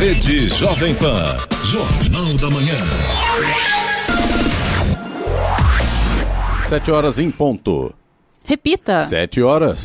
Rede Jovem Pan. Jornal da Manhã. 7 horas em ponto. Repita. 7 horas.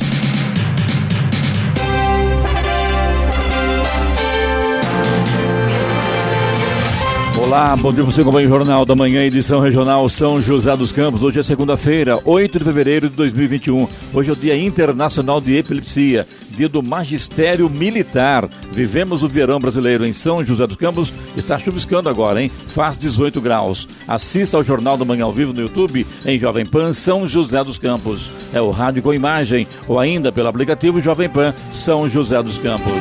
Olá, bom dia, você acompanha o Jornal da Manhã, edição regional São José dos Campos. Hoje é segunda-feira, 8 de fevereiro de 2021. Hoje é o Dia Internacional de Epilepsia, Dia do Magistério Militar. Vivemos o verão brasileiro em São José dos Campos. Está chuviscando agora, hein? Faz 18 graus. Assista ao Jornal da Manhã ao vivo no YouTube, em Jovem Pan São José dos Campos. É o rádio com imagem, ou ainda pelo aplicativo Jovem Pan São José dos Campos.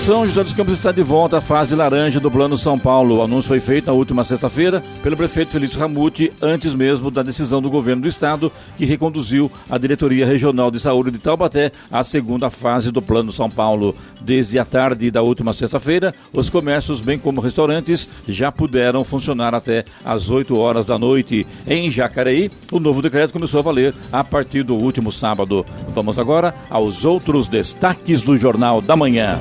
São José dos Campos está de volta à fase laranja do Plano São Paulo. O anúncio foi feito na última sexta-feira pelo prefeito Felício Ramute, antes mesmo da decisão do governo do estado, que reconduziu a Diretoria Regional de Saúde de Taubaté à segunda fase do Plano São Paulo. Desde a tarde da última sexta-feira, os comércios, bem como restaurantes, já puderam funcionar até às 8 horas da noite. Em Jacareí, o novo decreto começou a valer a partir do último sábado. Vamos agora aos outros destaques do Jornal da Manhã.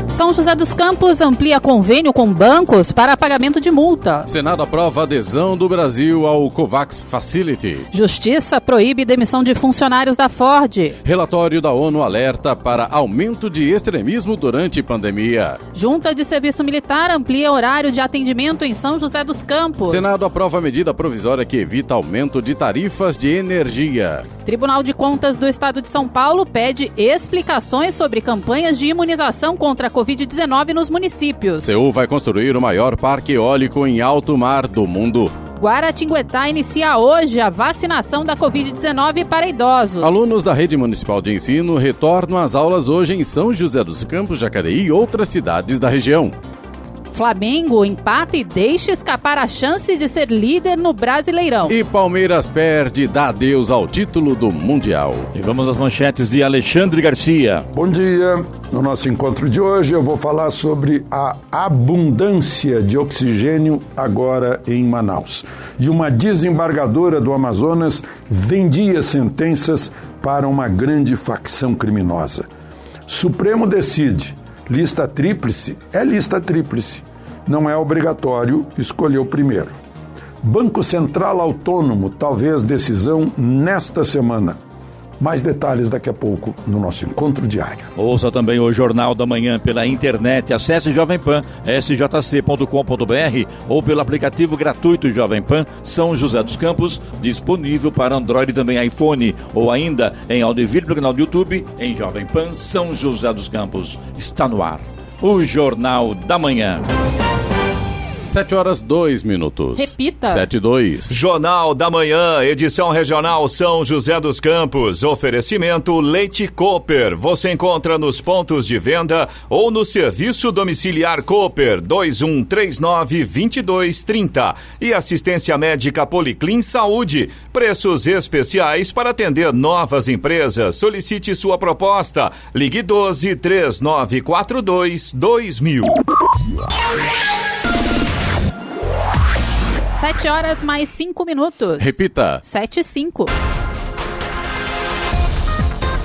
São José dos Campos amplia convênio com bancos para pagamento de multa. Senado aprova adesão do Brasil ao COVAX Facility. Justiça proíbe demissão de funcionários da Ford. Relatório da ONU alerta para aumento de extremismo durante pandemia. Junta de Serviço Militar amplia horário de atendimento em São José dos Campos. Senado aprova medida provisória que evita aumento de tarifas de energia. Tribunal de Contas do Estado de São Paulo pede explicações sobre campanhas de imunização contra a Covid-19 nos municípios. Seul vai construir o maior parque eólico em alto mar do mundo. Guaratinguetá inicia hoje a vacinação da Covid-19 para idosos. Alunos da Rede Municipal de Ensino retornam às aulas hoje em São José dos Campos, Jacareí e outras cidades da região. Flamengo empata e deixa escapar a chance de ser líder no Brasileirão. E Palmeiras perde e dá adeus ao título do Mundial. E vamos às manchetes de Alexandre Garcia. Bom dia. No nosso encontro de hoje eu vou falar sobre a abundância de oxigênio agora em Manaus. E uma desembargadora do Amazonas vendia sentenças para uma grande facção criminosa. Supremo decide. Lista tríplice é lista tríplice. Não é obrigatório escolher o primeiro. Banco Central Autônomo, talvez decisão nesta semana. Mais detalhes daqui a pouco no nosso encontro diário. Ouça também o Jornal da Manhã pela internet. Acesse Jovem Pan, sjc.com.br ou pelo aplicativo gratuito Jovem Pan São José dos Campos, disponível para Android e também iPhone, ou ainda em áudio e vídeo no canal do YouTube em Jovem Pan São José dos Campos. Está no ar o Jornal da Manhã. 7 horas 2 minutos. Repita. 7:02. Jornal da Manhã, edição regional São José dos Campos. Oferecimento Leite Cooper. Você encontra nos pontos de venda ou no serviço domiciliar Cooper 2139-2230. E assistência médica Policlin Saúde. Preços especiais para atender novas empresas. Solicite sua proposta. Ligue 12-3942-2000. 7 horas mais 5 minutos. Repita. 7:05.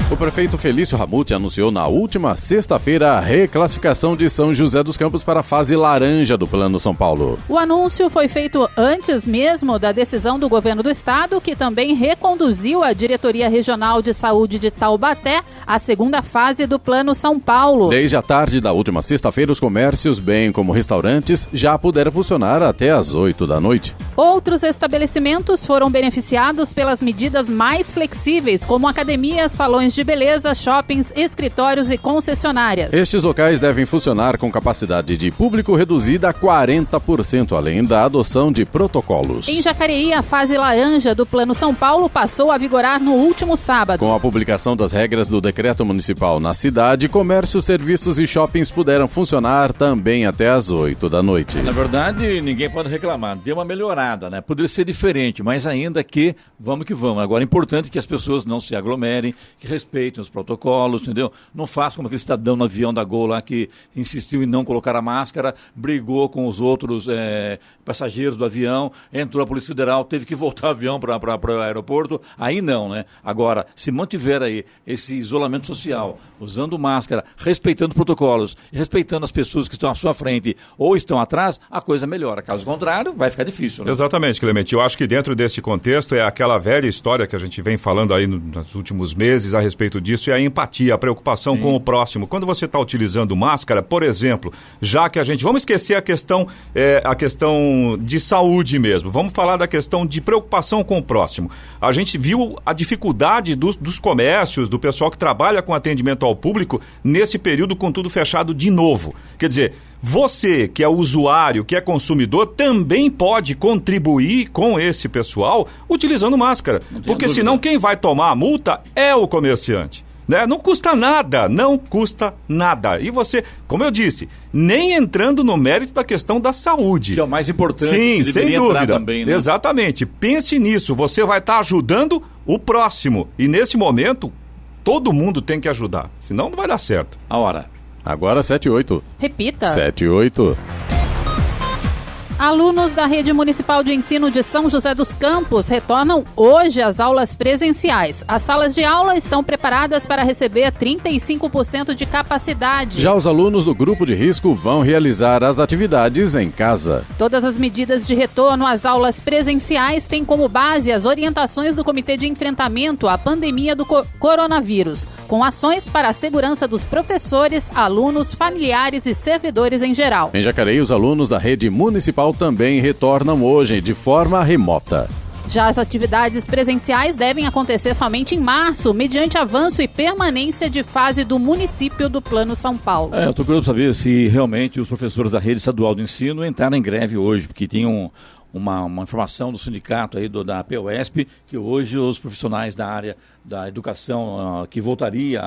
O prefeito Felício Ramute anunciou na última sexta-feira a reclassificação de São José dos Campos para a fase laranja do Plano São Paulo. O anúncio foi feito antes mesmo da decisão do governo do estado, que também reconduziu a Diretoria Regional de Saúde de Taubaté à segunda fase do Plano São Paulo. Desde a tarde da última sexta-feira, os comércios, bem como restaurantes, já puderam funcionar até às 8 da noite. Outros estabelecimentos foram beneficiados pelas medidas mais flexíveis, como academias, salões de beleza, shoppings, escritórios e concessionárias. Estes locais devem funcionar com capacidade de público reduzida a 40%, além da adoção de protocolos. Em Jacareí, a fase laranja do Plano São Paulo passou a vigorar no último sábado. Com a publicação das regras do decreto municipal na cidade, comércios, serviços e shoppings puderam funcionar também até às 8 da noite. Na verdade, ninguém pode reclamar. Deu uma melhorada parada, né? Poderia ser diferente, mas ainda que vamos. Agora é importante que as pessoas não se aglomerem, que respeitem os protocolos, entendeu? Não façam como aquele cidadão no avião da Gol lá que insistiu em não colocar a máscara, brigou com os outros passageiros do avião, entrou a Polícia Federal, teve que voltar o avião para o aeroporto. Aí não, né? Agora, se mantiver aí esse isolamento social, usando máscara, respeitando protocolos, respeitando as pessoas que estão à sua frente ou estão atrás, a coisa melhora. Caso contrário, vai ficar difícil, né? Exatamente, Clemente. Eu acho que dentro desse contexto é aquela velha história que a gente vem falando aí nos últimos meses a respeito disso, é a empatia, a preocupação com o próximo. Quando você está utilizando máscara, por exemplo, já que vamos esquecer a questão de saúde mesmo, vamos falar da questão de preocupação com o próximo. A gente viu a dificuldade dos comércios, do pessoal que trabalha com atendimento ao público nesse período com tudo fechado de novo. Quer dizer, você que é usuário, que é consumidor, também pode contribuir com esse pessoal utilizando máscara. Porque senão quem vai tomar a multa é o comerciante. Né? Não custa nada. E você, como eu disse, nem entrando no mérito da questão da saúde. Que é o mais importante. Sim, sem dúvida. Também, né? Exatamente. Pense nisso. Você vai estar ajudando o próximo. E nesse momento, todo mundo tem que ajudar. Senão não vai dar certo. A hora. Agora 7:08. Repita. 7:08. Alunos da Rede Municipal de Ensino de São José dos Campos retornam hoje às aulas presenciais. As salas de aula estão preparadas para receber 35% de capacidade. Já os alunos do grupo de risco vão realizar as atividades em casa. Todas as medidas de retorno às aulas presenciais têm como base as orientações do Comitê de Enfrentamento à Pandemia do Coronavírus, com ações para a segurança dos professores, alunos, familiares e servidores em geral. Em Jacareí, os alunos da Rede Municipal também retornam hoje de forma remota. Já as atividades presenciais devem acontecer somente em março, mediante avanço e permanência de fase do município do Plano São Paulo. Eu estou curioso para saber se realmente os professores da Rede Estadual do Ensino entraram em greve hoje, porque tem uma informação do sindicato aí da POSP, que hoje os profissionais da área da educação que voltariam,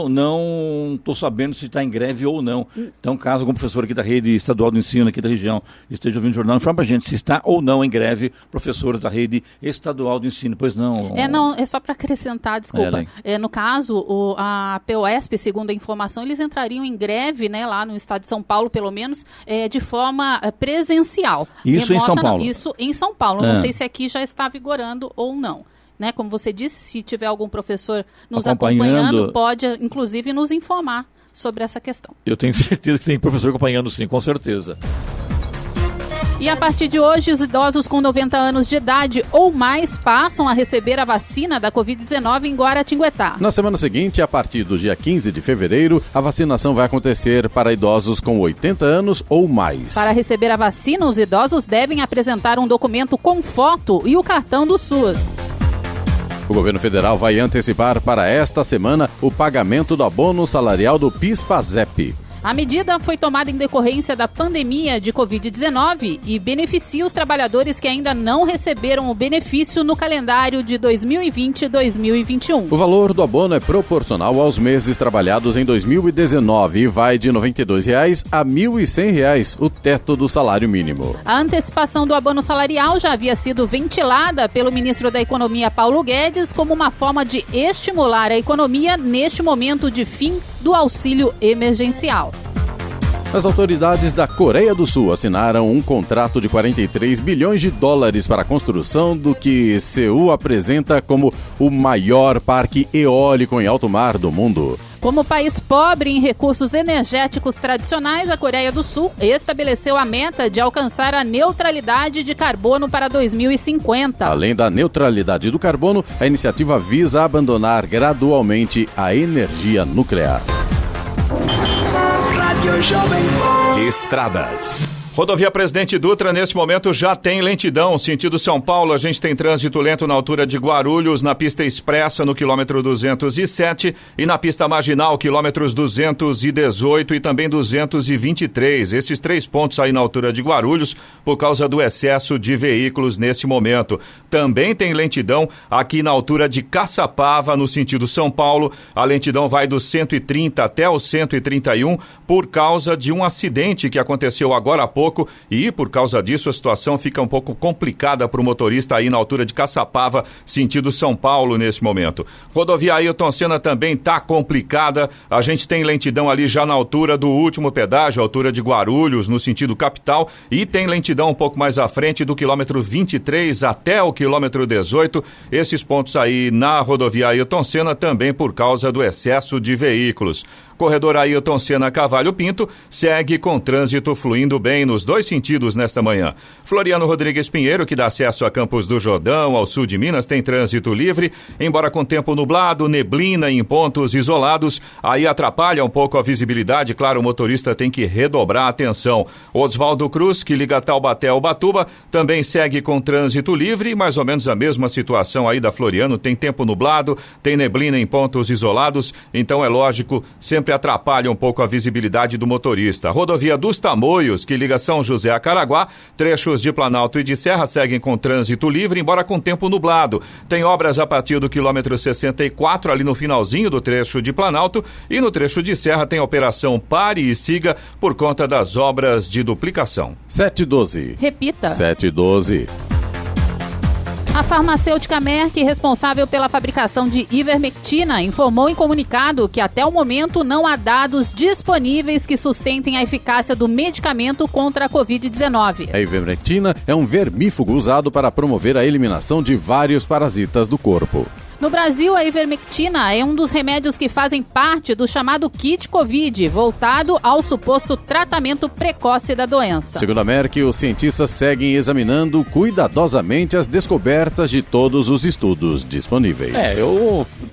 não estou sabendo se está em greve ou não. Então, caso algum professor aqui da Rede Estadual do Ensino, aqui da região, esteja ouvindo o jornal, informa para a gente se está ou não em greve professores da Rede Estadual do Ensino. Pois não. É só para acrescentar, desculpa. No caso, a POSP, segundo a informação, eles entrariam em greve, né, lá no estado de São Paulo, pelo menos, de forma presencial. Isso remota, em São Paulo? Isso em São Paulo. Não sei se aqui já está vigorando ou não. Né, como você disse, se tiver algum professor nos acompanhando, pode, inclusive, nos informar sobre essa questão. Eu tenho certeza que tem professor acompanhando, sim, com certeza. E a partir de hoje, os idosos com 90 anos de idade ou mais passam a receber a vacina da Covid-19 em Guaratinguetá. Na semana seguinte, a partir do dia 15 de fevereiro, a vacinação vai acontecer para idosos com 80 anos ou mais. Para receber a vacina, os idosos devem apresentar um documento com foto e o cartão do SUS. O governo federal vai antecipar para esta semana o pagamento do abono salarial do PIS/PASEP. A medida foi tomada em decorrência da pandemia de Covid-19 e beneficia os trabalhadores que ainda não receberam o benefício no calendário de 2020 e 2021. O valor do abono é proporcional aos meses trabalhados em 2019 e vai de R$ 92 a R$ 1.100, o teto do salário mínimo. A antecipação do abono salarial já havia sido ventilada pelo ministro da Economia, Paulo Guedes, como uma forma de estimular a economia neste momento de fim do auxílio emergencial. As autoridades da Coreia do Sul assinaram um contrato de 43 bilhões de dólares para a construção do que Seul apresenta como o maior parque eólico em alto mar do mundo. Como país pobre em recursos energéticos tradicionais, a Coreia do Sul estabeleceu a meta de alcançar a neutralidade de carbono para 2050. Além da neutralidade do carbono, a iniciativa visa abandonar gradualmente a energia nuclear. Estradas. Rodovia Presidente Dutra, neste momento, já tem lentidão. Sentido São Paulo, a gente tem trânsito lento na altura de Guarulhos, na pista expressa, no quilômetro 207, e na pista marginal, quilômetros 218 e também 223. Esses 3 pontos aí na altura de Guarulhos, por causa do excesso de veículos neste momento. Também tem lentidão aqui na altura de Caçapava, no sentido São Paulo. A lentidão vai do 130 até o 131, por causa de um acidente que aconteceu agora há pouco pouco e, por causa disso, a situação fica um pouco complicada para o motorista aí na altura de Caçapava, sentido São Paulo nesse momento. Rodovia Ailton Senna também está complicada. A gente tem lentidão ali já na altura do último pedágio, altura de Guarulhos, no sentido capital, e tem lentidão um pouco mais à frente do quilômetro 23 até o quilômetro 18. Esses pontos aí na rodovia Ailton Senna também por causa do excesso de veículos. Corredor Ailton Senna Cavalho Pinto segue com trânsito fluindo bem nos dois sentidos nesta manhã. Floriano Rodrigues Pinheiro, que dá acesso a Campos do Jordão, ao sul de Minas, tem trânsito livre, embora com tempo nublado, neblina em pontos isolados, aí atrapalha um pouco a visibilidade, claro, o motorista tem que redobrar a atenção. Oswaldo Cruz, que liga Taubaté ao Ubatuba, também segue com trânsito livre, mais ou menos a mesma situação aí da Floriano, tem tempo nublado, tem neblina em pontos isolados, então é lógico, sempre atrapalha um pouco a visibilidade do motorista. Rodovia dos Tamoios, que liga São José a Caraguá, trechos de Planalto e de Serra seguem com trânsito livre, embora com tempo nublado. Tem obras a partir do quilômetro 64, ali no finalzinho do trecho de Planalto, e no trecho de Serra tem a operação Pare e Siga por conta das obras de duplicação. 7:12. Repita. 7:12. A farmacêutica Merck, responsável pela fabricação de ivermectina, informou em comunicado que até o momento não há dados disponíveis que sustentem a eficácia do medicamento contra a Covid-19. A ivermectina é um vermífugo usado para promover a eliminação de vários parasitas do corpo. No Brasil, a ivermectina é um dos remédios que fazem parte do chamado kit Covid, voltado ao suposto tratamento precoce da doença. Segundo a Merck, os cientistas seguem examinando cuidadosamente as descobertas de todos os estudos disponíveis.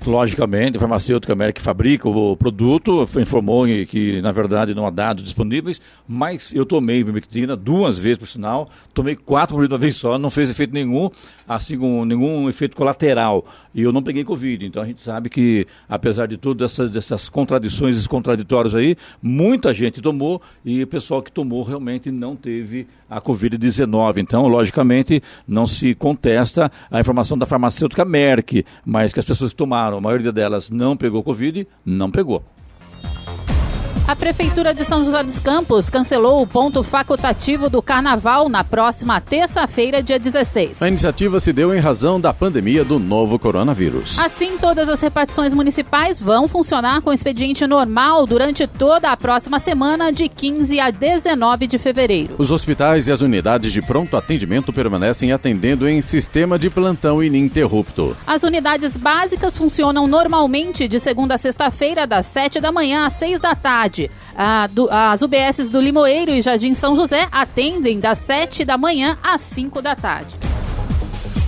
Logicamente, a farmacêutica Merck fabrica o produto, informou que, na verdade, não há dados disponíveis, mas eu tomei ivermectina 2 vezes, por sinal, tomei 4 por uma vez só, não fez efeito nenhum, assim, nenhum efeito colateral. E eu não peguei Covid, então a gente sabe que, apesar de todas essas contradições e contraditórios aí, muita gente tomou e o pessoal que tomou realmente não teve a Covid-19. Então, logicamente, não se contesta a informação da farmacêutica Merck, mas que as pessoas que tomaram, a maioria delas não pegou Covid, não pegou. A Prefeitura de São José dos Campos cancelou o ponto facultativo do Carnaval na próxima terça-feira, dia 16. A iniciativa se deu em razão da pandemia do novo coronavírus. Assim, todas as repartições municipais vão funcionar com expediente normal durante toda a próxima semana, de 15 a 19 de fevereiro. Os hospitais e as unidades de pronto atendimento permanecem atendendo em sistema de plantão ininterrupto. As unidades básicas funcionam normalmente de segunda a sexta-feira, das 7 da manhã às 6 da tarde. As UBSs do Limoeiro e Jardim São José atendem das 7 da manhã às 5 da tarde.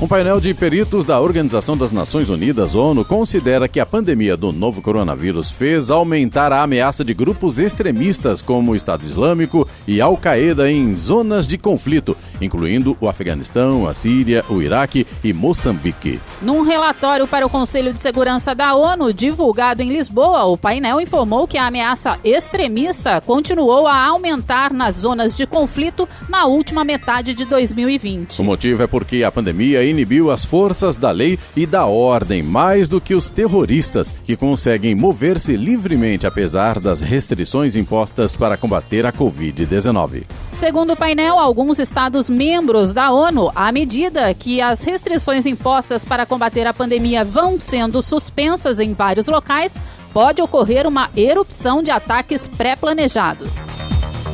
Um painel de peritos da Organização das Nações Unidas, ONU, considera que a pandemia do novo coronavírus fez aumentar a ameaça de grupos extremistas como o Estado Islâmico e Al-Qaeda em zonas de conflito, incluindo o Afeganistão, a Síria, o Iraque e Moçambique. Num relatório para o Conselho de Segurança da ONU, divulgado em Lisboa, o painel informou que a ameaça extremista continuou a aumentar nas zonas de conflito na última metade de 2020. O motivo é porque a pandemia inibiu as forças da lei e da ordem mais do que os terroristas, que conseguem mover-se livremente apesar das restrições impostas para combater a Covid-19. Segundo o painel, alguns estados membros da ONU, à medida que as restrições impostas para combater a pandemia vão sendo suspensas em vários locais, pode ocorrer uma erupção de ataques pré-planejados.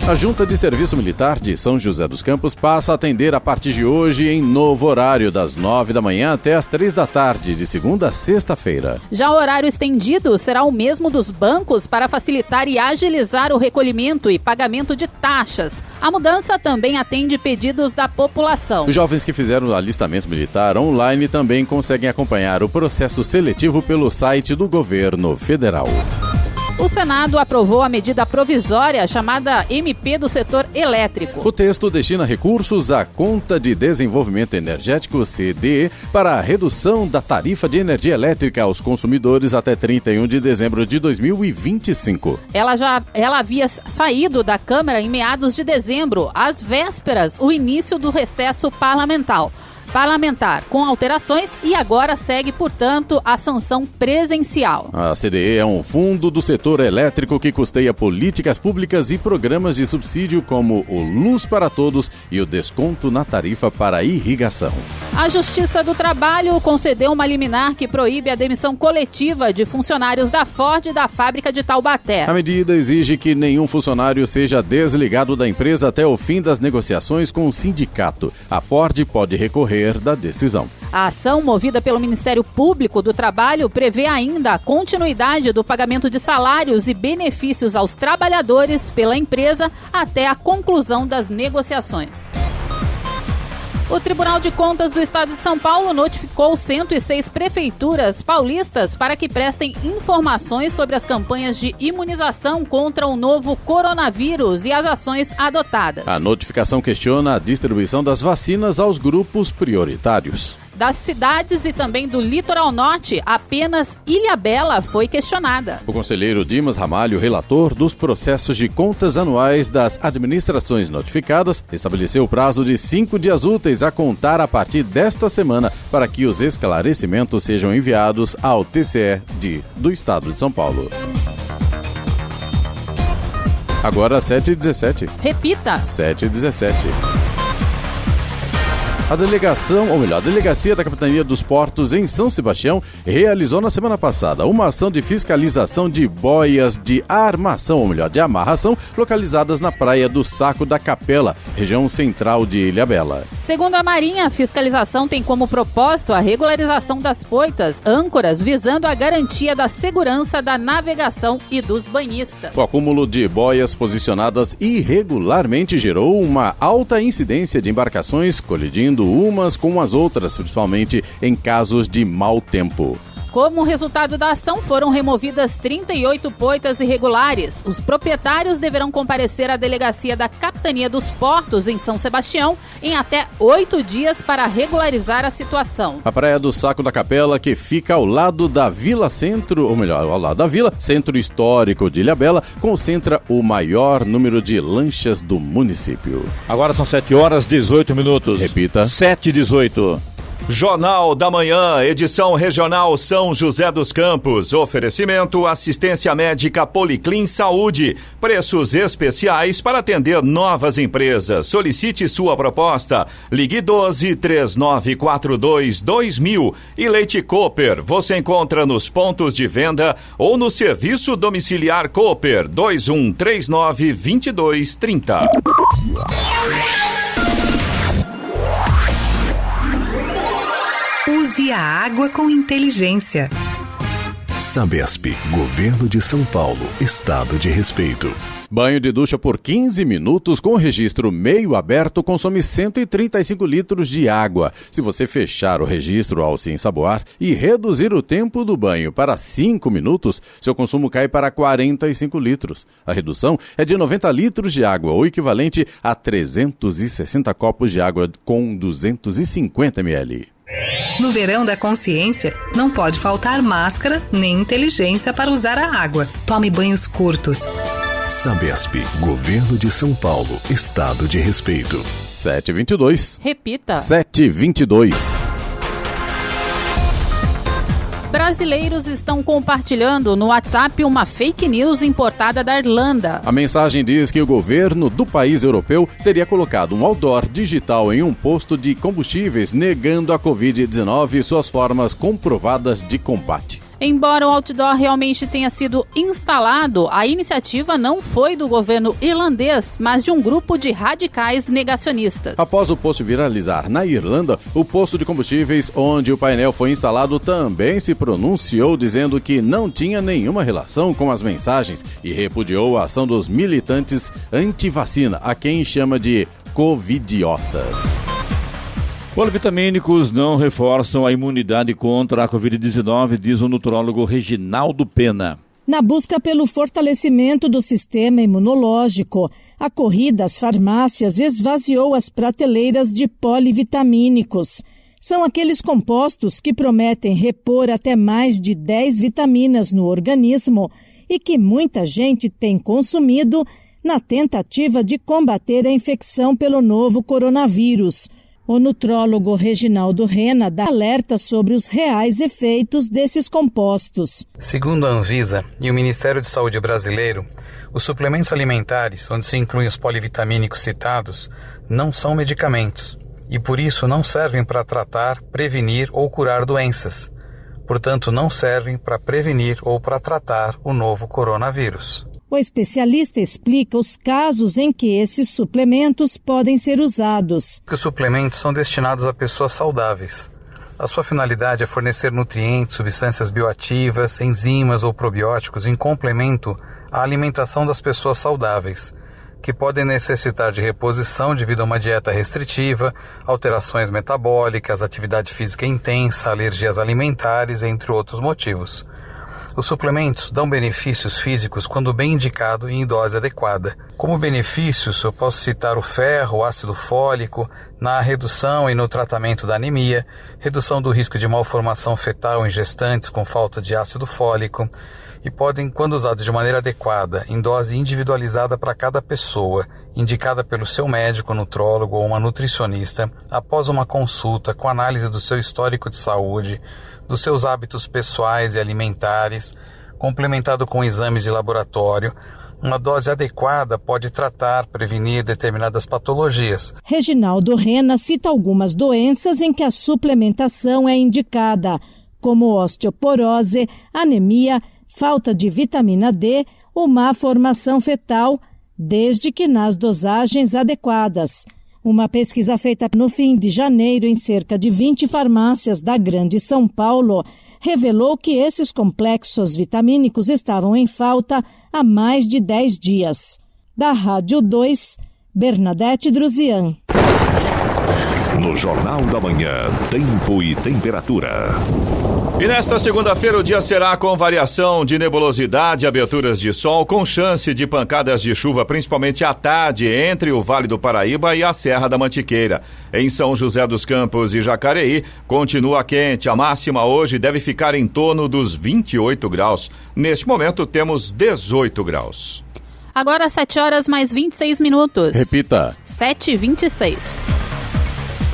A Junta de Serviço Militar de São José dos Campos passa a atender a partir de hoje em novo horário, das 9 da manhã até as 3 da tarde, de segunda a sexta-feira. Já o horário estendido será o mesmo dos bancos para facilitar e agilizar o recolhimento e pagamento de taxas. A mudança também atende pedidos da população. Os jovens que fizeram o alistamento militar online também conseguem acompanhar o processo seletivo pelo site do governo federal. O Senado aprovou a medida provisória chamada MP do setor elétrico. O texto destina recursos à Conta de Desenvolvimento Energético, CDE, para a redução da tarifa de energia elétrica aos consumidores até 31 de dezembro de 2025. Ela havia saído da Câmara em meados de dezembro, às vésperas, o início do recesso parlamentar. parlamentar, com alterações, e agora segue, portanto, a sanção presencial. A CDE é um fundo do setor elétrico que custeia políticas públicas e programas de subsídio como o Luz para Todos e o desconto na tarifa para irrigação. A Justiça do Trabalho concedeu uma liminar que proíbe a demissão coletiva de funcionários da Ford e da fábrica de Taubaté. A medida exige que nenhum funcionário seja desligado da empresa até o fim das negociações com o sindicato. A Ford pode recorrer da decisão. A ação, movida pelo Ministério Público do Trabalho, prevê ainda a continuidade do pagamento de salários e benefícios aos trabalhadores pela empresa até a conclusão das negociações. O Tribunal de Contas do Estado de São Paulo notificou 106 prefeituras paulistas para que prestem informações sobre as campanhas de imunização contra o novo coronavírus e as ações adotadas. A notificação questiona a distribuição das vacinas aos grupos prioritários. Das cidades e também do litoral norte, apenas Ilhabela foi questionada. O conselheiro Dimas Ramalho, relator dos processos de contas anuais das administrações notificadas, estabeleceu o prazo de 5 dias úteis a contar a partir desta semana para que os esclarecimentos sejam enviados ao TCE do Estado de São Paulo. Agora 7h17. Repita. 7h17. A Delegacia da Capitania dos Portos em São Sebastião realizou na semana passada uma ação de fiscalização de boias de armação, ou melhor, de amarração, localizadas na praia do Saco da Capela, região central de Ilhabela. Segundo a Marinha, a fiscalização tem como propósito a regularização das poitas, âncoras, visando a garantia da segurança da navegação e dos banhistas. O acúmulo de boias posicionadas irregularmente gerou uma alta incidência de embarcações colidindo umas com as outras, principalmente em casos de mau tempo. Como resultado da ação, foram removidas 38 poitas irregulares. Os proprietários deverão comparecer à delegacia da Capitania dos Portos em São Sebastião em até 8 dias para regularizar a situação. A Praia do Saco da Capela, que fica ao lado da Vila Centro, ou melhor, ao lado da Vila Centro Histórico de Ilhabela, concentra o maior número de lanchas do município. Agora são 7h18. Repita. 7h18. Jornal da Manhã, edição regional São José dos Campos. Oferecimento assistência médica Policlin Saúde. Preços especiais para atender novas empresas. Solicite sua proposta. Ligue 12-3942-2000. E Leite Cooper. Você encontra nos pontos de venda ou no serviço domiciliar Cooper 2139-2230. Use a água com inteligência. Sabesp, Governo de São Paulo, Estado de Respeito. Banho de ducha por 15 minutos com registro meio aberto consome 135 litros de água. Se você fechar o registro ao se ensaboar e reduzir o tempo do banho para 5 minutos, seu consumo cai para 45 litros. A redução é de 90 litros de água, o equivalente a 360 copos de água com 250 ml. No verão da consciência, não pode faltar máscara nem inteligência para usar a água. Tome banhos curtos. Sabesp, Governo de São Paulo, Estado de Respeito. 7h22. Repita. 7h22. Brasileiros estão compartilhando no WhatsApp uma fake news importada da Irlanda. A mensagem diz que o governo do país europeu teria colocado um outdoor digital em um posto de combustíveis negando a Covid-19 e suas formas comprovadas de combate. Embora o outdoor realmente tenha sido instalado, a iniciativa não foi do governo irlandês, mas de um grupo de radicais negacionistas. Após o post viralizar na Irlanda, o posto de combustíveis onde o painel foi instalado também se pronunciou dizendo que não tinha nenhuma relação com as mensagens e repudiou a ação dos militantes anti-vacina, a quem chama de covidiotas. Polivitamínicos não reforçam a imunidade contra a Covid-19, diz o nutrólogo Reginaldo Pena. Na busca pelo fortalecimento do sistema imunológico, a corrida às farmácias esvaziou as prateleiras de polivitamínicos. São aqueles compostos que prometem repor até mais de 10 vitaminas no organismo e que muita gente tem consumido na tentativa de combater a infecção pelo novo coronavírus. O nutrólogo Reginaldo Rena dá alerta sobre os reais efeitos desses compostos. Segundo a Anvisa e o Ministério de Saúde brasileiro, os suplementos alimentares, onde se incluem os polivitamínicos citados, não são medicamentos e por isso não servem para tratar, prevenir ou curar doenças. Portanto, não servem para prevenir ou para tratar o novo coronavírus. O especialista explica os casos em que esses suplementos podem ser usados. Os suplementos são destinados a pessoas saudáveis. A sua finalidade é fornecer nutrientes, substâncias bioativas, enzimas ou probióticos em complemento à alimentação das pessoas saudáveis, que podem necessitar de reposição devido a uma dieta restritiva, alterações metabólicas, atividade física intensa, alergias alimentares, entre outros motivos. Os suplementos dão benefícios físicos quando bem indicado e em dose adequada. Como benefícios, eu posso citar o ferro, o ácido fólico, na redução e no tratamento da anemia, redução do risco de malformação fetal em gestantes com falta de ácido fólico, e podem, quando usados de maneira adequada, em dose individualizada para cada pessoa, indicada pelo seu médico, nutrólogo ou uma nutricionista, após uma consulta com análise do seu histórico de saúde, dos seus hábitos pessoais e alimentares, complementado com exames de laboratório, uma dose adequada pode tratar, prevenir determinadas patologias. Reginaldo Rena cita algumas doenças em que a suplementação é indicada, como osteoporose, anemia, falta de vitamina D ou má formação fetal, desde que nas dosagens adequadas. Uma pesquisa feita no fim de janeiro em cerca de 20 farmácias da Grande São Paulo revelou que esses complexos vitamínicos estavam em falta há mais de 10 dias. Da Rádio 2, Bernadette Druzian. No Jornal da Manhã, tempo e temperatura. E nesta segunda-feira o dia será com variação de nebulosidade, aberturas de sol, com chance de pancadas de chuva, principalmente à tarde, entre o Vale do Paraíba e a Serra da Mantiqueira. Em São José dos Campos e Jacareí, continua quente. A máxima hoje deve ficar em torno dos 28 graus. Neste momento, temos 18 graus. Agora 7 horas mais 26 minutos. Repita. 7h26.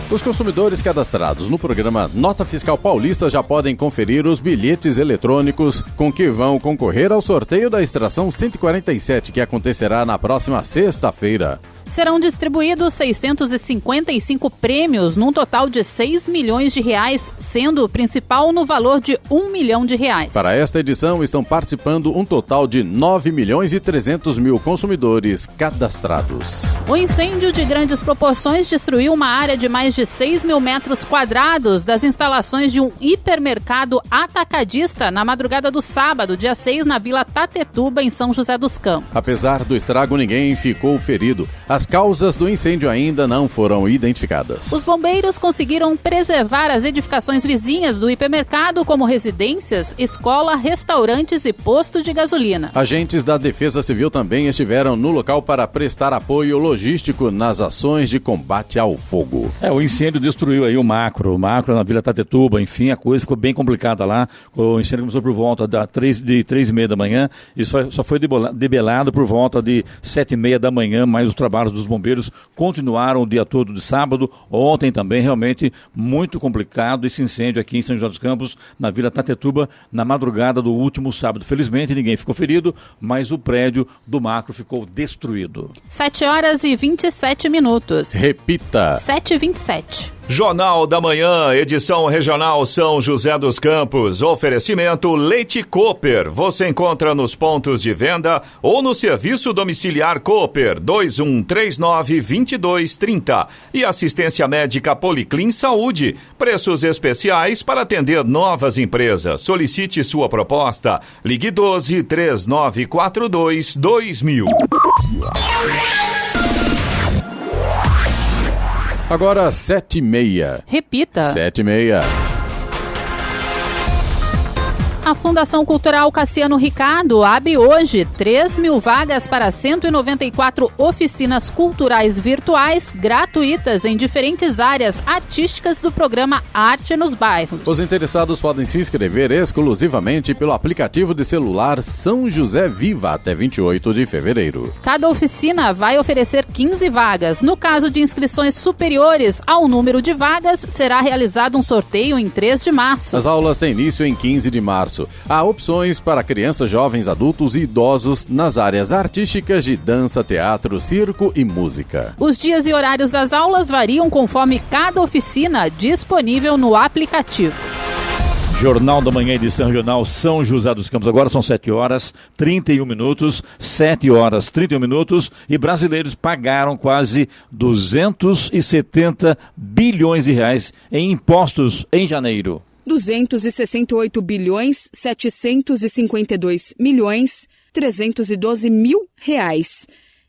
Os consumidores cadastrados no programa Nota Fiscal Paulista já podem conferir os bilhetes eletrônicos com que vão concorrer ao sorteio da extração 147, que acontecerá na próxima sexta-feira. Serão distribuídos 655 prêmios, num total de 6 milhões de reais, sendo o principal no valor de 1 milhão de reais. Para esta edição estão participando um total de 9 milhões e 300 mil consumidores cadastrados. O incêndio de grandes proporções destruiu uma área de mais de 6 mil metros quadrados das instalações de um hipermercado atacadista na madrugada do sábado, dia 6, na Vila Tatetuba, em São José dos Campos. Apesar do estrago, ninguém ficou ferido. As causas do incêndio ainda não foram identificadas. Os bombeiros conseguiram preservar as edificações vizinhas do hipermercado, como residências, escola, restaurantes e posto de gasolina. Agentes da Defesa Civil também estiveram no local para prestar apoio logístico nas ações de combate ao fogo. O incêndio destruiu aí o macro na Vila Tatetuba, enfim, a coisa ficou bem complicada lá. O incêndio começou por volta de 3h30 da manhã, isso só foi debelado por volta de 7h30 da manhã, mas os trabalhos dos bombeiros continuaram o dia todo de sábado. Ontem também, realmente muito complicado esse incêndio aqui em São José dos Campos, na Vila Tatetuba, na madrugada do último sábado. Felizmente ninguém ficou ferido, mas o prédio do macro ficou destruído. 7 horas e 27 minutos. Repita. 7h27. Jornal da Manhã, edição regional São José dos Campos. Oferecimento Leite Cooper. Você encontra nos pontos de venda ou no serviço domiciliar Cooper 2139-2230. E assistência médica Policlin Saúde. Preços especiais para atender novas empresas. Solicite sua proposta. Ligue 12-3942-2000. Agora 7h30. Repita. 7h30. A Fundação Cultural Cassiano Ricardo abre hoje 3.000 vagas para 194 oficinas culturais virtuais gratuitas em diferentes áreas artísticas do programa Arte nos Bairros. Os interessados podem se inscrever exclusivamente pelo aplicativo de celular São José Viva até 28 de fevereiro. Cada oficina vai oferecer 15 vagas. No caso de inscrições superiores ao número de vagas, será realizado um sorteio em 3 de março. As aulas têm início em 15 de março. Há opções para crianças, jovens, adultos e idosos nas áreas artísticas de dança, teatro, circo e música. Os dias e horários das aulas variam conforme cada oficina disponível no aplicativo. Jornal da Manhã, edição regional São José dos Campos. Agora são 7 horas 31 minutos, 7 horas 31 minutos, e brasileiros pagaram quase 270 bilhões de reais em impostos em janeiro. 268 bilhões 752 milhões 312 mil reais.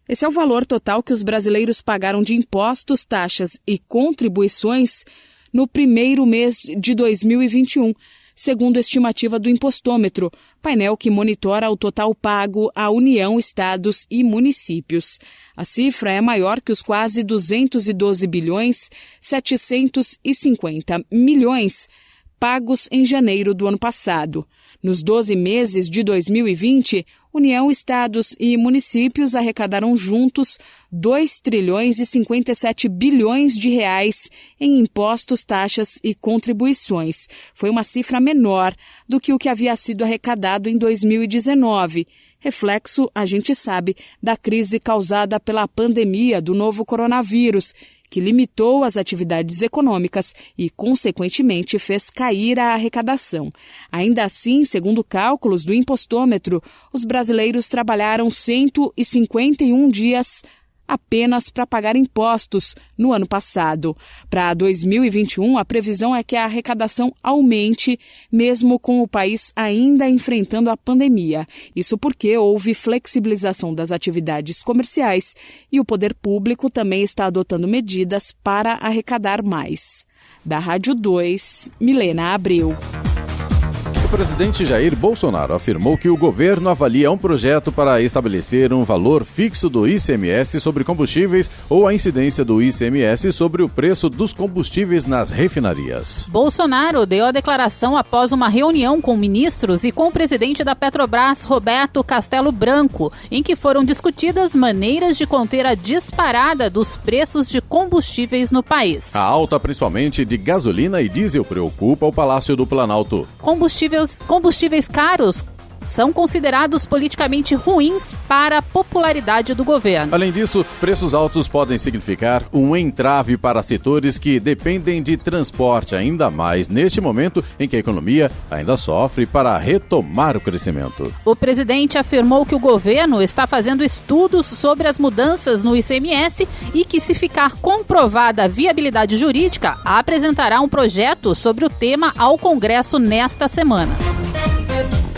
Esse é o valor total que os brasileiros pagaram de impostos, taxas e contribuições no primeiro mês de 2021, segundo a estimativa do Impostômetro, painel que monitora o total pago à União, estados e municípios. A cifra é maior que os quase 212 bilhões 750 milhões pagos em janeiro do ano passado. Nos 12 meses de 2020, União, estados e municípios arrecadaram juntos 2 trilhões e 57 bilhões de reais em impostos, taxas e contribuições. Foi uma cifra menor do que o que havia sido arrecadado em 2019. Reflexo, a gente sabe, da crise causada pela pandemia do novo coronavírus, que limitou as atividades econômicas e, consequentemente, fez cair a arrecadação. Ainda assim, segundo cálculos do Impostômetro, os brasileiros trabalharam 151 dias apenas para pagar impostos no ano passado. Para 2021, a previsão é que a arrecadação aumente, mesmo com o país ainda enfrentando a pandemia. Isso porque houve flexibilização das atividades comerciais e o poder público também está adotando medidas para arrecadar mais. Da Rádio 2, Milena Abreu. O presidente Jair Bolsonaro afirmou que o governo avalia um projeto para estabelecer um valor fixo do ICMS sobre combustíveis ou a incidência do ICMS sobre o preço dos combustíveis nas refinarias. Bolsonaro deu a declaração após uma reunião com ministros e com o presidente da Petrobras, Roberto Castelo Branco, em que foram discutidas maneiras de conter a disparada dos preços de combustíveis no país. A alta, principalmente de gasolina e diesel, preocupa o Palácio do Planalto. Combustíveis caros são considerados politicamente ruins para a popularidade do governo. Além disso, preços altos podem significar um entrave para setores que dependem de transporte, ainda mais neste momento em que a economia ainda sofre para retomar o crescimento. O presidente afirmou que o governo está fazendo estudos sobre as mudanças no ICMS e que, se ficar comprovada a viabilidade jurídica, apresentará um projeto sobre o tema ao Congresso nesta semana.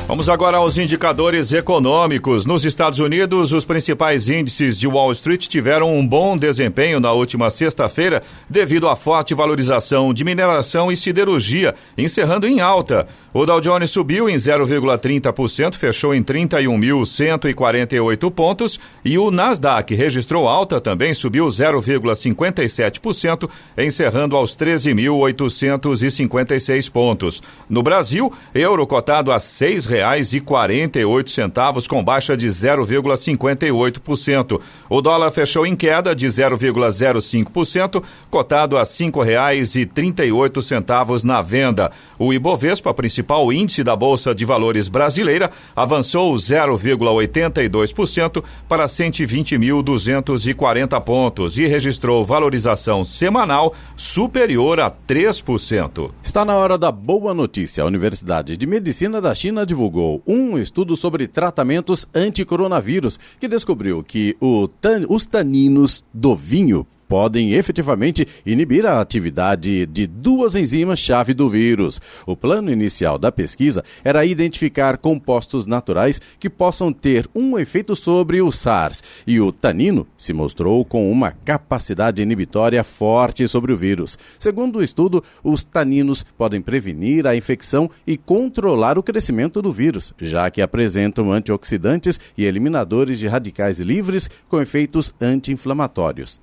Vamos agora aos indicadores econômicos. Nos Estados Unidos, os principais índices de Wall Street tiveram um bom desempenho na última sexta-feira devido à forte valorização de mineração e siderurgia, encerrando em alta. O Dow Jones subiu em 0,30%, fechou em 31.148 pontos, e o Nasdaq registrou alta também, subiu 0,57%, encerrando aos 13.856 pontos. No Brasil, euro cotado a R$ 6,48, com baixa de 0,58%. O dólar fechou em queda de 0,05%, cotado a R$ 5,38 na venda. O Ibovespa, principal índice da Bolsa de Valores brasileira, avançou 0,82% para 120.240 pontos e registrou valorização semanal superior a 3%. Está na hora da boa notícia. A Universidade de Medicina da China divulgou um estudo sobre tratamentos anti-coronavírus que descobriu que os taninos do vinho podem efetivamente inibir a atividade de duas enzimas-chave do vírus. O plano inicial da pesquisa era identificar compostos naturais que possam ter um efeito sobre o SARS, e o tanino se mostrou com uma capacidade inibitória forte sobre o vírus. Segundo o estudo, os taninos podem prevenir a infecção e controlar o crescimento do vírus, já que apresentam antioxidantes e eliminadores de radicais livres com efeitos anti-inflamatórios.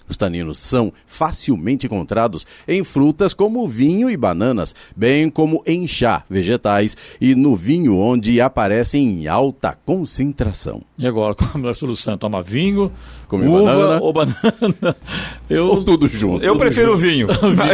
Os taninos são facilmente encontrados em frutas como vinho e bananas, bem como em chá, vegetais e no vinho, onde aparecem em alta concentração. E agora, qual a melhor solução? Toma vinho, come uva banana ou banana? Ou tudo junto. Eu prefiro o vinho.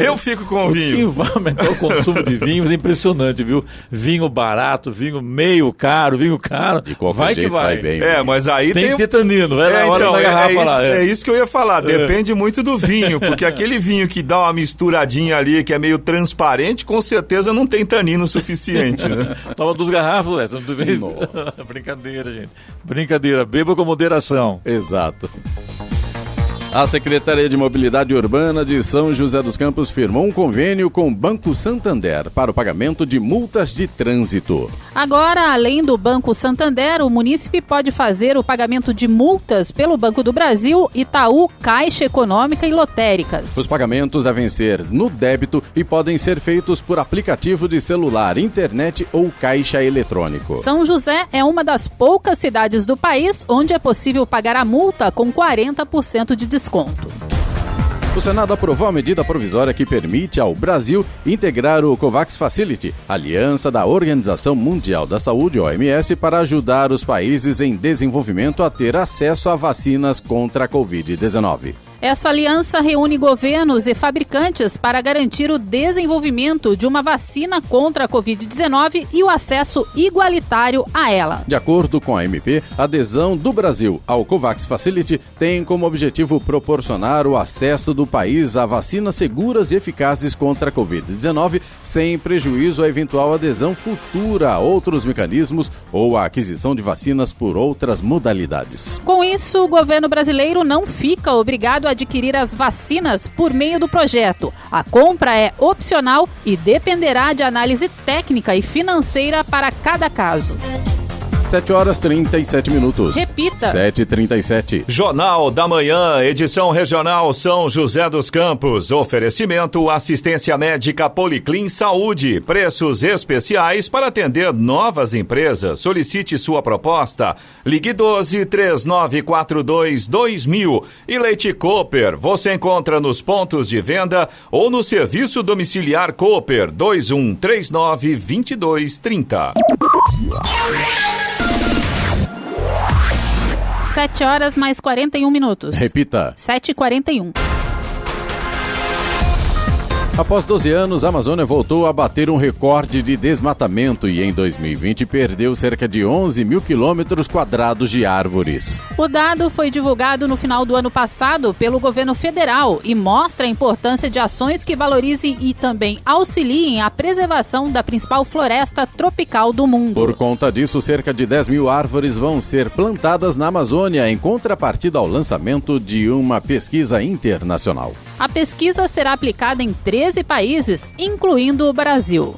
Eu fico com o vinho. Quem vai aumentar o consumo de vinhos é impressionante, viu? Vinho barato, vinho meio caro, vinho caro. De qualquer vai jeito que vai. bem. Mas aí tem que ter tanino. É na hora da garrafa lá. É isso que eu ia falar. Depende muito do vinho, porque aquele vinho que dá uma misturadinha ali, que é meio transparente, com certeza não tem tanino suficiente, né? Toma 2 garrafas, Brincadeira, gente. Brincadeira. Beba com moderação. Exato. A Secretaria de Mobilidade Urbana de São José dos Campos firmou um convênio com o Banco Santander para o pagamento de multas de trânsito. Agora, além do Banco Santander, o munícipe pode fazer o pagamento de multas pelo Banco do Brasil, Itaú, Caixa Econômica e lotéricas. Os pagamentos devem ser no débito e podem ser feitos por aplicativo de celular, internet ou caixa eletrônico. São José é uma das poucas cidades do país onde é possível pagar a multa com 40% de desconto. O Senado aprovou a medida provisória que permite ao Brasil integrar o COVAX Facility, aliança da Organização Mundial da Saúde, OMS, para ajudar os países em desenvolvimento a ter acesso a vacinas contra a Covid-19. Essa aliança reúne governos e fabricantes para garantir o desenvolvimento de uma vacina contra a Covid-19 e o acesso igualitário a ela. De acordo com a MP, a adesão do Brasil ao COVAX Facility tem como objetivo proporcionar o acesso do país a vacinas seguras e eficazes contra a Covid-19, sem prejuízo à eventual adesão futura a outros mecanismos ou a aquisição de vacinas por outras modalidades. Com isso, o governo brasileiro não fica obrigado a adquirir as vacinas por meio do projeto. A compra é opcional e dependerá de análise técnica e financeira para cada caso. 7h37. Repita. 7h37. Jornal da Manhã, edição regional São José dos Campos. Oferecimento assistência médica Policlin Saúde. Preços especiais para atender novas empresas. Solicite sua proposta. Ligue 12-3942-2000. E Leite Cooper. Você encontra nos pontos de venda ou no serviço domiciliar Cooper 2139-2230. 7h41. Repita. 7h41. Após 12 anos, a Amazônia voltou a bater um recorde de desmatamento e em 2020 perdeu cerca de 11 mil quilômetros quadrados de árvores. O dado foi divulgado no final do ano passado pelo governo federal e mostra a importância de ações que valorizem e também auxiliem a preservação da principal floresta tropical do mundo. Por conta disso, cerca de 10 mil árvores vão ser plantadas na Amazônia em contrapartida ao lançamento de uma pesquisa internacional. A pesquisa será aplicada em 13 países, incluindo o Brasil.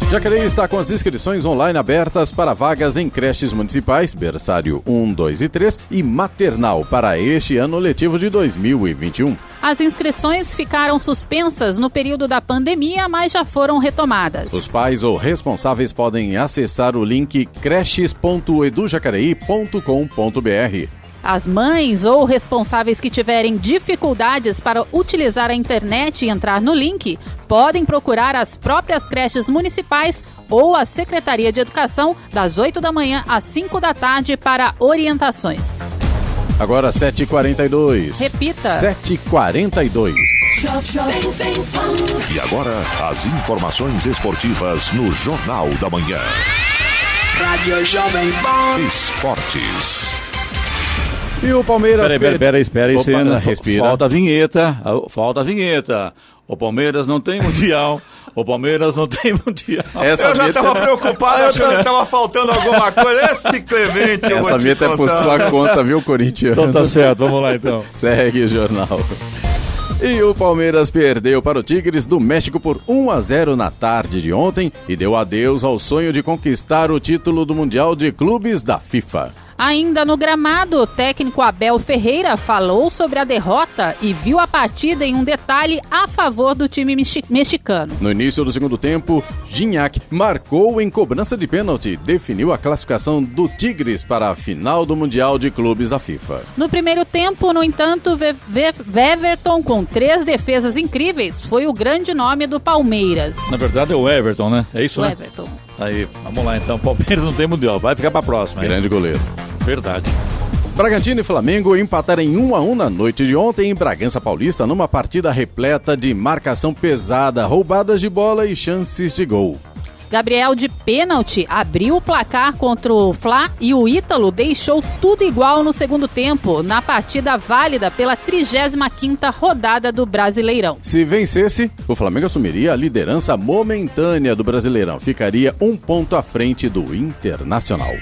Jacareí está com as inscrições online abertas para vagas em creches municipais, berçário 1, 2 e 3 e maternal para este ano letivo de 2021. As inscrições ficaram suspensas no período da pandemia, mas já foram retomadas. Os pais ou responsáveis podem acessar o link creches.edujacareí.com.br. As mães ou responsáveis que tiverem dificuldades para utilizar a internet e entrar no link, podem procurar as próprias creches municipais ou a Secretaria de Educação das 8 da manhã às 5 da tarde para orientações. Agora 7h42. Repita. 7h42. E agora, as informações esportivas no Jornal da Manhã. Rádio Jovem Pan. Esportes. E o Palmeiras... Espera aí, respira. Falta a vinheta. O Palmeiras não tem mundial. O Palmeiras não tem mundial. Eu já estava preocupado, achando que estava faltando alguma coisa. Esse Clemente, eu Essa meta é por sua conta, viu, Corinthians? Então tá certo, vamos lá então. Segue o jornal. E o Palmeiras perdeu para o Tigres do México por 1-0 na tarde de ontem e deu adeus ao sonho de conquistar o título do Mundial de Clubes da FIFA. Ainda no gramado, o técnico Abel Ferreira falou sobre a derrota e viu a partida em um detalhe a favor do time mexicano. No início do segundo tempo, Gignac marcou em cobrança de pênalti, definiu a classificação do Tigres para a final do Mundial de Clubes da FIFA. No primeiro tempo, no entanto, Weverton, com 3 defesas incríveis, foi o grande nome do Palmeiras. Na verdade é o Everton, né? É isso, né? Everton. Aí, vamos lá então. Palmeiras não tem mundial, vai ficar pra próxima. Grande goleiro. Verdade. Bragantino e Flamengo empataram em 1-1 na noite de ontem em Bragança Paulista, numa partida repleta de marcação pesada, roubadas de bola e chances de gol. Gabriel, de pênalti, abriu o placar contra o Fla e o Ítalo deixou tudo igual no segundo tempo, na partida válida pela 35ª rodada do Brasileirão. Se vencesse, o Flamengo assumiria a liderança momentânea do Brasileirão, ficaria 1 ponto à frente do Internacional.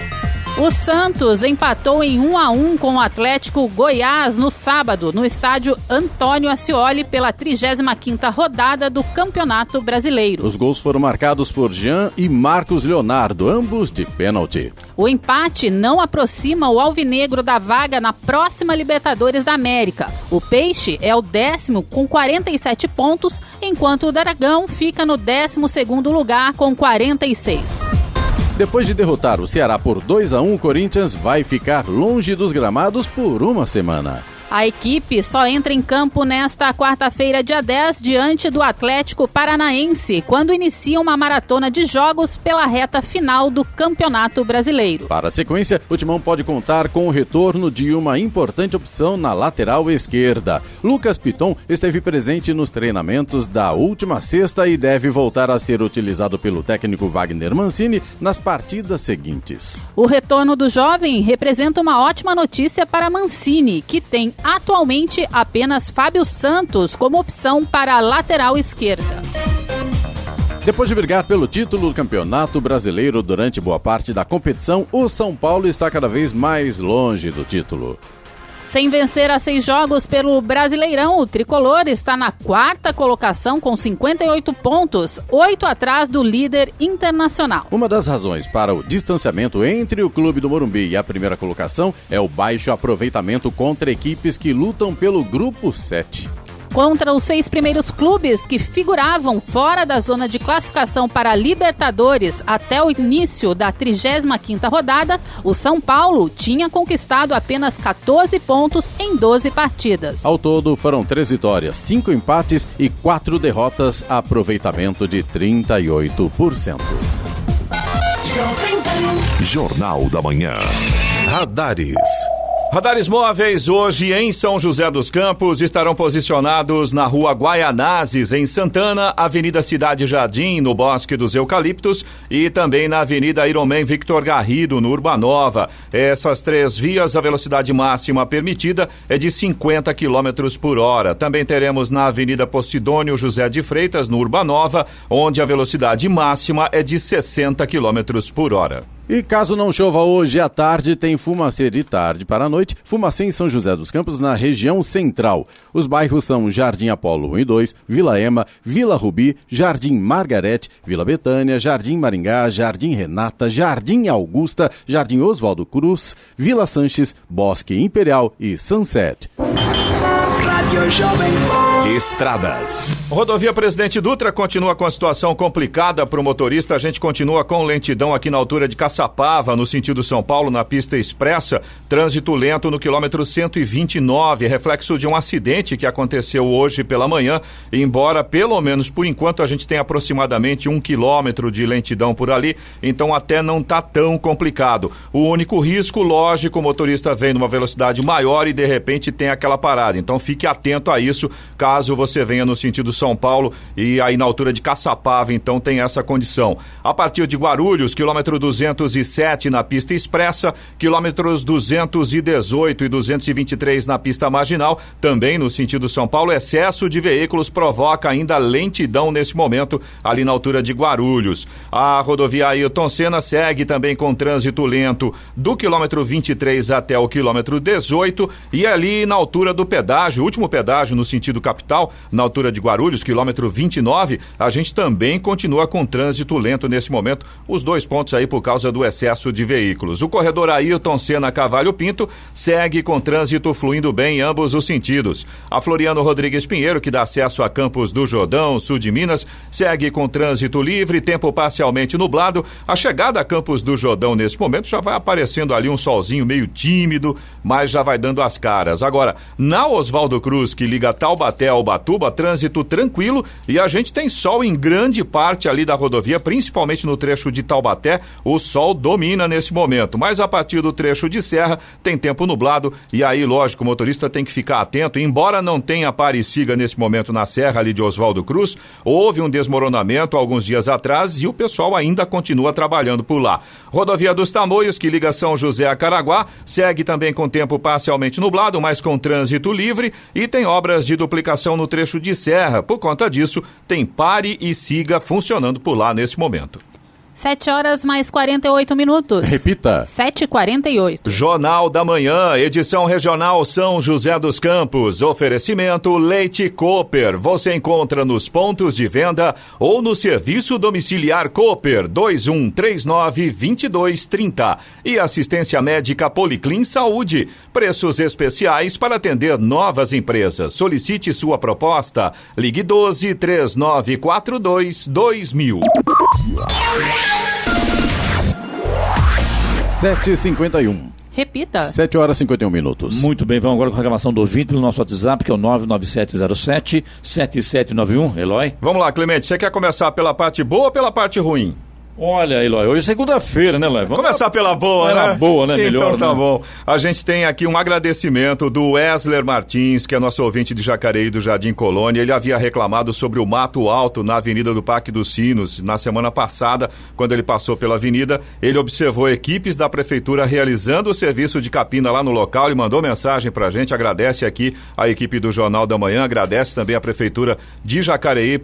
O Santos empatou em 1-1 com o Atlético Goiás no sábado, no estádio Antônio Ascioli, pela 35ª rodada do Campeonato Brasileiro. Os gols foram marcados por Jean e Marcos Leonardo, ambos de pênalti. O empate não aproxima o alvinegro da vaga na próxima Libertadores da América. O Peixe é o 10º com 47 pontos, enquanto o Dragão fica no 12º lugar com 46. Depois de derrotar o Ceará por 2-1, o Corinthians vai ficar longe dos gramados por uma semana. A equipe só entra em campo nesta quarta-feira, dia 10, diante do Atlético Paranaense, quando inicia uma maratona de jogos pela reta final do Campeonato Brasileiro. Para a sequência, o Timão pode contar com o retorno de uma importante opção na lateral esquerda. Lucas Piton esteve presente nos treinamentos da última sexta e deve voltar a ser utilizado pelo técnico Wagner Mancini nas partidas seguintes. O retorno do jovem representa uma ótima notícia para Mancini, que tem atualmente apenas Fábio Santos como opção para a lateral esquerda. Depois de brigar pelo título do Campeonato Brasileiro durante boa parte da competição, o São Paulo está cada vez mais longe do título. Sem vencer a 6 jogos pelo Brasileirão, o tricolor está na 4ª colocação com 58 pontos, 8 atrás do líder Internacional. Uma das razões para o distanciamento entre o Clube do Morumbi e a primeira colocação é o baixo aproveitamento contra equipes que lutam pelo Grupo 7. Contra os 6 primeiros clubes que figuravam fora da zona de classificação para a Libertadores até o início da 35ª rodada, o São Paulo tinha conquistado apenas 14 pontos em 12 partidas. Ao todo, foram 3 vitórias, 5 empates e 4 derrotas, aproveitamento de 38%. Jornal da Manhã. Radares. Radares móveis hoje em São José dos Campos estarão posicionados na Rua Guaianazes, em Santana, Avenida Cidade Jardim, no Bosque dos Eucaliptos e também na Avenida Ironman Victor Garrido, no Urbanova. Essas 3 vias, a velocidade máxima permitida é de 50 km por hora. Também teremos na Avenida Posidônio José de Freitas, no Urbanova, onde a velocidade máxima é de 60 km por hora. E caso não chova hoje à tarde, tem Fumacê de tarde para a noite, Fumacê em São José dos Campos, na região central. Os bairros são Jardim Apolo 1 e 2, Vila Ema, Vila Rubi, Jardim Margarete, Vila Betânia, Jardim Maringá, Jardim Renata, Jardim Augusta, Jardim Oswaldo Cruz, Vila Sanches, Bosque Imperial e Sunset. Estradas. Rodovia Presidente Dutra continua com a situação complicada para o motorista. A gente continua com lentidão aqui na altura de Caçapava, no sentido São Paulo, na pista expressa. Trânsito lento no quilômetro 129, reflexo de um acidente que aconteceu hoje pela manhã. Embora, pelo menos por enquanto, a gente tem aproximadamente 1 quilômetro de lentidão por ali, então até não está tão complicado. O único risco, lógico, o motorista vem numa velocidade maior e de repente tem aquela parada. Então fique atento a isso, caso caso você venha no sentido São Paulo e aí na altura de Caçapava, então tem essa condição. A partir de Guarulhos, quilômetro 207 na pista expressa, quilômetros 218 e 223 na pista marginal, também no sentido São Paulo, excesso de veículos provoca ainda lentidão nesse momento ali na altura de Guarulhos. A rodovia Ailton Senna segue também com trânsito lento do quilômetro 23 até o quilômetro 18 e ali na altura do pedágio, último pedágio no sentido capital, na altura de Guarulhos, quilômetro 29, a gente também continua com trânsito lento nesse momento, os dois pontos aí por causa do excesso de veículos. O corredor Ailton Senna Cavalho Pinto segue com trânsito fluindo bem em ambos os sentidos. A Floriano Rodrigues Pinheiro, que dá acesso a Campos do Jordão, sul de Minas, segue com trânsito livre, tempo parcialmente nublado. A chegada a Campos do Jordão nesse momento já vai aparecendo ali um solzinho meio tímido, mas já vai dando as caras. Agora, na Oswaldo Cruz, que liga Taubaté ao Ubatuba, trânsito tranquilo e a gente tem sol em grande parte ali da rodovia, principalmente no trecho de Taubaté, o sol domina nesse momento, mas a partir do trecho de Serra tem tempo nublado e aí, lógico, o motorista tem que ficar atento, embora não tenha pare e siga nesse momento na Serra ali de Oswaldo Cruz, houve um desmoronamento alguns dias atrás e o pessoal ainda continua trabalhando por lá. Rodovia dos Tamoios, que liga São José a Caraguá, segue também com tempo parcialmente nublado, mas com trânsito livre e tem obras de duplicação no trecho de Serra. Por conta disso, tem pare e siga funcionando por lá nesse momento. 7 horas mais 48 minutos. Repita. 7h48. Jornal da Manhã, edição regional São José dos Campos. Oferecimento Leite Cooper. Você encontra nos pontos de venda ou no serviço domiciliar Cooper 2139-2230. E assistência médica Policlin Saúde. Preços especiais para atender novas empresas. Solicite sua proposta. Ligue 12-3942-2000. 7h51. Repita. 7 horas e 51 minutos. Muito bem, vamos agora com a reclamação do ouvinte pelo nosso WhatsApp, que é o 99707-7791. Eloy? Vamos lá, Clemente, você quer começar pela parte boa ou pela parte ruim? Olha, Eloy, hoje é segunda-feira, né, Eloy? Vamos começar pela boa, né? Pela boa, né? Melhor, então tá né? bom. A gente tem aqui um agradecimento do Wesley Martins, que é nosso ouvinte de Jacareí do Jardim Colônia. Ele havia reclamado sobre o mato alto na Avenida do Parque dos Sinos. Na semana passada, quando ele passou pela avenida, ele observou equipes da prefeitura realizando o serviço de capina lá no local e mandou mensagem pra gente. Agradece aqui a equipe do Jornal da Manhã, agradece também a prefeitura de Jacareí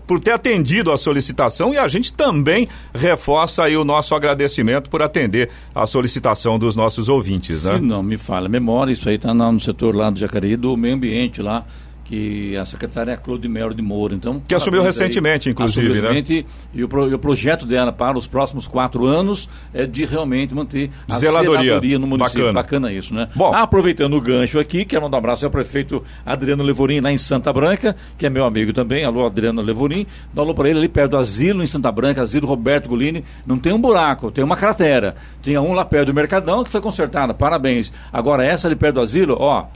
por ter atendido a solicitação e a gente também reforça aí o nosso agradecimento por atender a solicitação dos nossos ouvintes, né? Se não me falha a memória, isso aí está no setor lá do Jacareí, do meio ambiente lá, que a secretária é a Cláudia Melo de Moura, então... Que assumiu recentemente, inclusive, né? E o projeto dela para os próximos 4 anos é de realmente manter a zeladoria no município. Bacana isso, né? Bom, aproveitando o gancho aqui, quero mandar um abraço ao prefeito Adriano Levorim, lá em Santa Branca, que é meu amigo também. Alô, Adriano Levorim. Dá um alô para ele ali perto do asilo em Santa Branca, asilo Roberto Golini. Não tem um buraco, tem uma cratera. Tinha um lá perto do Mercadão que foi consertada, parabéns. Agora essa ali perto do asilo, ó...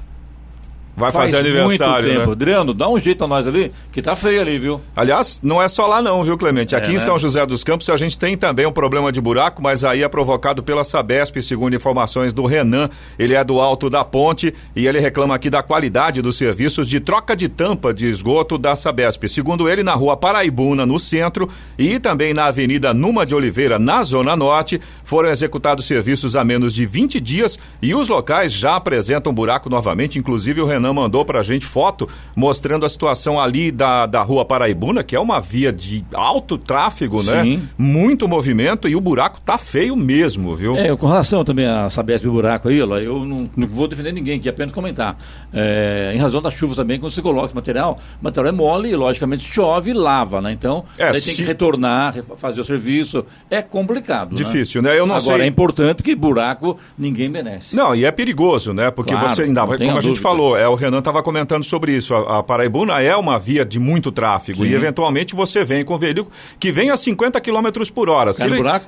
Vai fazer aniversário, muito tempo. né? Adriano, dá um jeito a nós ali, que tá feio ali, viu? Aliás, não é só lá não, viu, Clemente? Aqui em São José dos Campos a gente tem também um problema de buraco, mas aí é provocado pela Sabesp, segundo informações do Renan. Ele é do Alto da Ponte e ele reclama aqui da qualidade dos serviços de troca de tampa de esgoto da Sabesp. Segundo ele, na rua Paraibuna, no centro, e também na Avenida Numa de Oliveira, na Zona Norte, foram executados serviços há menos de 20 dias e os locais já apresentam buraco novamente. Inclusive o Renan mandou pra gente foto mostrando a situação ali da rua Paraibuna, que é uma via de alto tráfego, né? Sim. Muito movimento e o buraco tá feio mesmo, viu? Com relação também a Sabesp e o buraco aí, eu não vou defender ninguém aqui, apenas comentar. Em razão das chuvas também, quando você coloca esse material, o material é mole e logicamente chove e lava, né? Então, aí tem que retornar, fazer o serviço. É complicado, difícil, né? Eu não sei. Agora, é importante que buraco ninguém merece. Não, e é perigoso, né? Porque claro, você ainda, como a gente falou, o Renan estava comentando sobre isso. A Paraibuna é uma via de muito tráfego. Sim. E eventualmente você vem com um veículo que vem a 50 km por hora.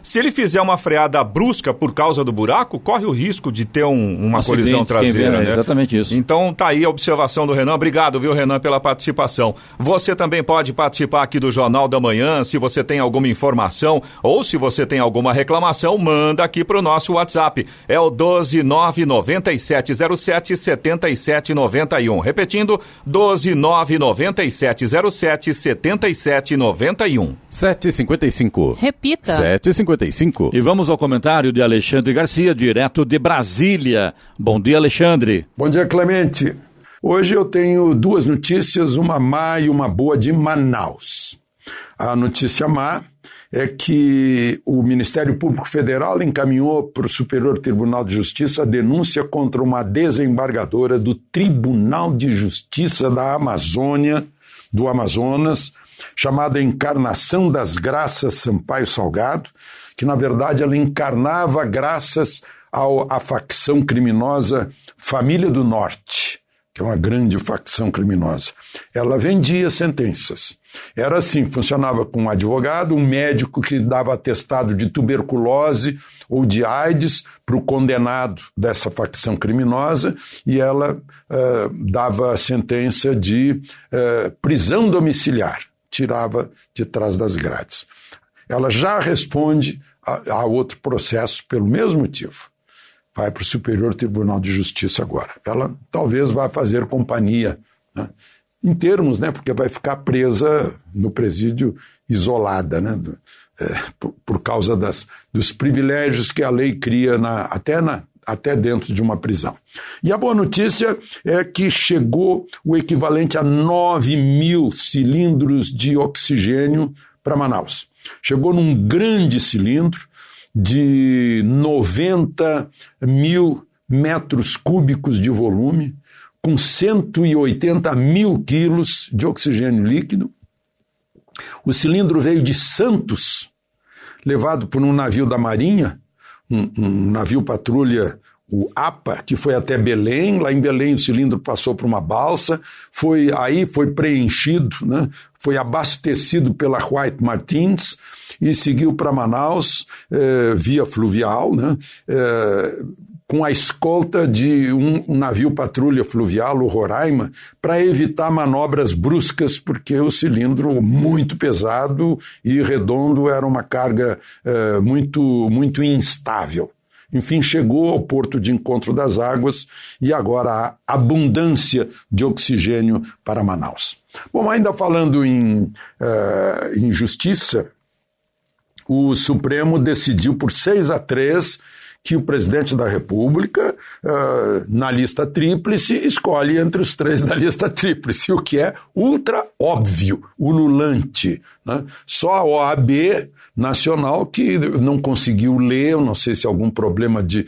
Se ele fizer uma freada brusca por causa do buraco, corre o risco de ter uma colisão traseira, né? Exatamente isso. Então tá aí a observação do Renan. Obrigado, viu, Renan, pela participação. Você também pode participar aqui do Jornal da Manhã. Se você tem alguma informação ou se você tem alguma reclamação, manda aqui pro nosso WhatsApp. É o 12997077790. 7791. Repetindo, 12997077791. 7h55. Repita. 7h55. E vamos ao comentário de Alexandre Garcia, direto de Brasília. Bom dia, Alexandre. Bom dia, Clemente. Hoje eu tenho duas notícias, uma má e uma boa de Manaus. A notícia má é que o Ministério Público Federal encaminhou para o Superior Tribunal de Justiça a denúncia contra uma desembargadora do Tribunal de Justiça da Amazônia, do Amazonas, chamada Encarnação das Graças Sampaio Salgado, que na verdade ela encarnava graças à facção criminosa Família do Norte, que é uma grande facção criminosa. Ela vendia sentenças. Era assim, funcionava com um advogado, um médico que dava atestado de tuberculose ou de AIDS para o condenado dessa facção criminosa e ela dava a sentença de prisão domiciliar, tirava de trás das grades. Ela já responde a outro processo pelo mesmo motivo. Vai para o Superior Tribunal de Justiça agora. Ela talvez vá fazer companhia, né? Em termos, né, porque vai ficar presa no presídio isolada, né, por causa dos privilégios que a lei cria até dentro de uma prisão. E a boa notícia é que chegou o equivalente a 9.000 cilindros de oxigênio para Manaus. Chegou num grande cilindro de 90.000 metros cúbicos de volume, com 180.000 quilos de oxigênio líquido. O cilindro veio de Santos, levado por um navio da Marinha, um navio patrulha, o APA, que foi até Belém. Lá em Belém o cilindro passou por uma balsa, foi preenchido, né? Foi abastecido pela White Martins e seguiu para Manaus via fluvial, né? Com a escolta de um navio patrulha fluvial, o Roraima, para evitar manobras bruscas, porque o cilindro muito pesado e redondo era uma carga muito instável. Enfim, chegou ao porto de Encontro das Águas e agora há abundância de oxigênio para Manaus. Bom, ainda falando em justiça, o Supremo decidiu por 6-3 que o presidente da República, na lista tríplice, escolhe entre os 3 da lista tríplice, o que é ultra óbvio, ululante, né? Só a OAB Nacional que não conseguiu ler, eu não sei se é algum problema de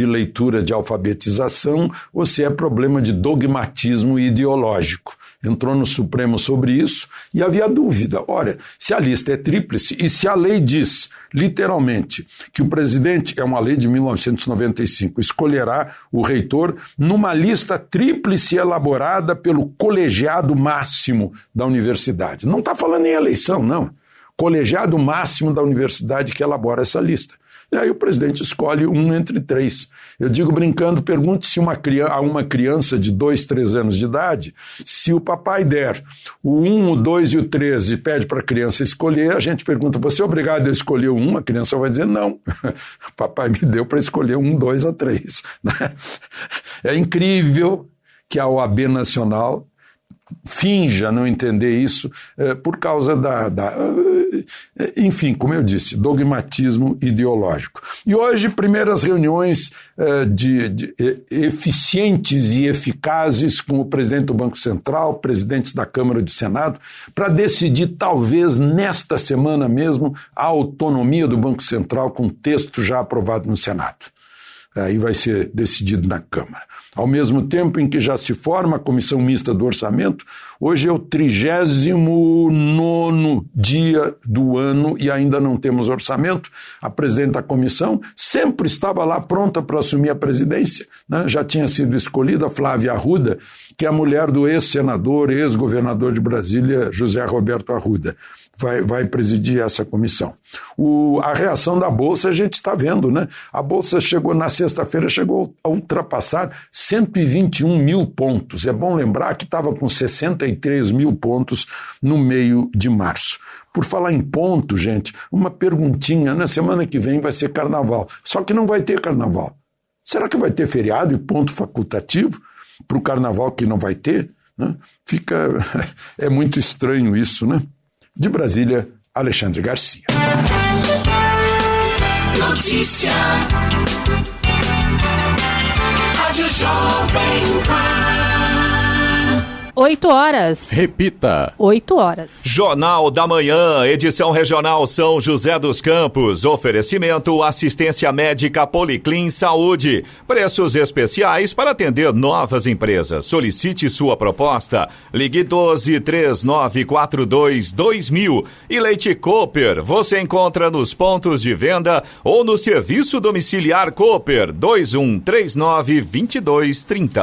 leitura, de alfabetização, ou se é problema de dogmatismo ideológico. Entrou no Supremo sobre isso e havia dúvida. Olha, se a lista é tríplice e se a lei diz, literalmente, que o presidente, é uma lei de 1995, escolherá o reitor numa lista tríplice elaborada pelo colegiado máximo da universidade. Não está falando em eleição, não. Colegiado máximo da universidade que elabora essa lista. E aí o presidente escolhe um entre 3. Eu digo brincando, pergunte-se a uma criança de 2, 3 anos de idade, se o papai der o 1, o 2 e o 13 e pede para a criança escolher, a gente pergunta, você é obrigado a escolher o 1? A criança vai dizer, não, o papai me deu para escolher 1, 2 a 3. É incrível que a OAB Nacional finja não entender isso por causa enfim, como eu disse, dogmatismo ideológico. E hoje, primeiras reuniões eficientes e eficazes com o presidente do Banco Central, presidentes da Câmara e do Senado, para decidir, talvez nesta semana mesmo, a autonomia do Banco Central com texto já aprovado no Senado. Aí vai ser decidido na Câmara. Ao mesmo tempo em que já se forma a Comissão Mista do Orçamento, hoje é o 39º dia do ano e ainda não temos orçamento. A presidente da comissão sempre estava lá pronta para assumir a presidência, né? Já tinha sido escolhida a Flávia Arruda, que é a mulher do ex-senador, ex-governador de Brasília, José Roberto Arruda. Vai presidir essa comissão. A reação da Bolsa a gente está vendo, né? A Bolsa na sexta-feira chegou a ultrapassar 121 mil pontos. É bom lembrar que estava com 63 mil pontos no meio de março. Por falar em ponto, gente, uma perguntinha, na semana que vem vai ser carnaval. Só que não vai ter carnaval. Será que vai ter feriado e ponto facultativo? para o carnaval que não vai ter, né? É muito estranho isso, né? De Brasília, Alexandre Garcia. Notícia. Rádio Jovem Pan. 8 horas. Repita. 8 horas. Jornal da Manhã, edição regional São José dos Campos. Oferecimento assistência médica Policlin Saúde. Preços especiais para atender novas empresas. Solicite sua proposta. Ligue 12-3942-2000. E Leite Cooper, você encontra nos pontos de venda ou no serviço domiciliar Cooper 2139-2230.